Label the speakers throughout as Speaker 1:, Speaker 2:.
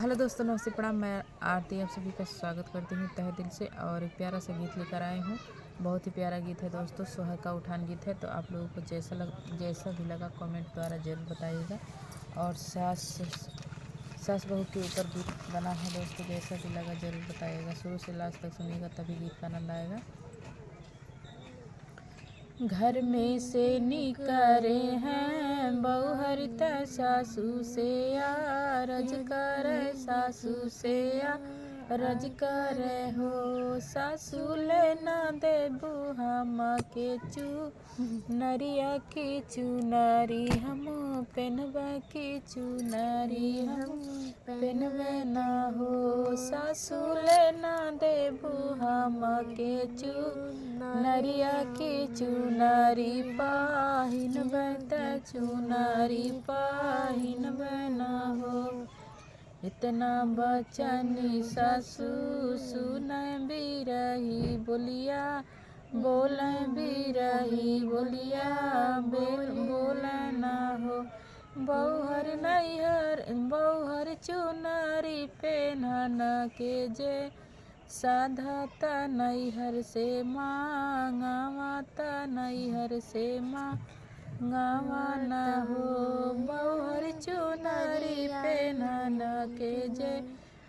Speaker 1: Hello दोस्तों, नमस्ते, प्रणाम। मैं आरती आप सभी का स्वागत करती हूँ तहे दिल से। और एक प्यारा सा गीत लेकर आए हूँ। बहुत ही प्यारा गीत है दोस्तों, सुहाग का उठान गीत है। तो आप लोगों को जैसा भी लगा कमेंट द्वारा जरूर बताइएगा। और सास बहू के ऊपर गीत बना है दोस्तों, जैसा भी लगा जरूर बताइएगा। शुरू से लास्ट तक सुनिएगा तभी गीत का आनंद आएगा। घर में से निकरे हैं बहू त सासू से या रज कर सासू से या रज कर हो। सासू लेना देबू हम के नरिया की चुनरी हम पेनबा की चुनरी हम पेनबे न हो। सासू लेना देबू हम के नरिया की चुनरी पाहिनबे त चुनरी पाहिनबे न हो। इतना बचनी सासू सुनय बिरही बोलिया बोलय बिरही बोलिया बोलय न हो। बौहर चुनरी पेनहन के जे साधत नैहर से मांगावत नैहर से मांगावा न हो। बौहर चुनरी पेनहन के जे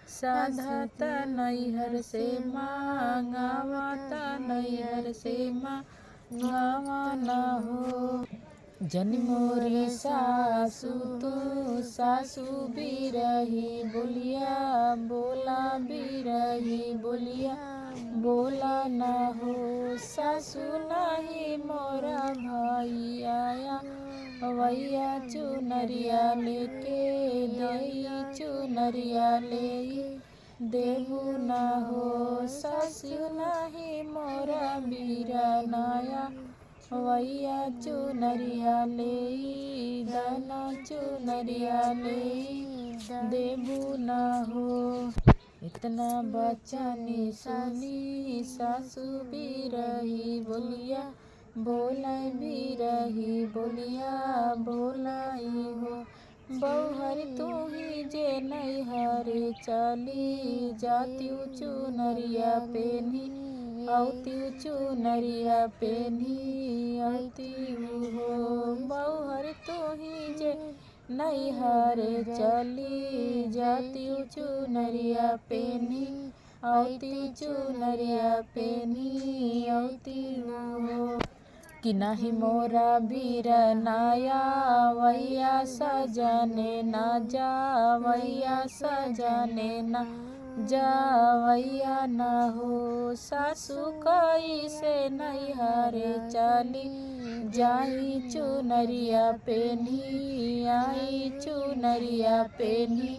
Speaker 1: साधत नैहर से मांगावत नैहर से मांगावा न हो। जन मोरी सासू तू सासू बिरही बोलिया बोला बिरही बोलिया बोला न हो। सासू नहीं मोरा भाई आया वैया चुनरिया लेके दई चुनरिया ले देबू न हो। सासू नहीं मोरा बीरा नाया वैया चुनरिया ले दाना चुनरिया ले देबू न हो। इतना बचनी सुनी सासू बिरही बोलिया बोलय बिरही बोलिया बोलाई हो। बौहर तू ही जे नैहरे चली जाती चुनरिया पेनी औती चुनरिया पेनी औती हो। बौहर तू ही जे नैहरे चली जाती चुनरिया पेनी औती चुनरिया पेनी औती हो। कि नाही मोरा बीरनाया वैया सजने न जावैया सजने न जावैया न हो। सासू कई से नैहरे चली जाई चुनरिया पेनी आई चुनरिया पेनी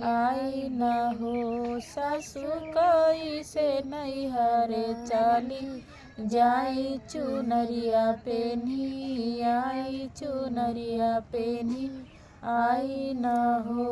Speaker 1: आई न हो। सासू कई से नैहरे चली जाई चुनरिया पेनी आई चुनरिया पेनी आई न हो।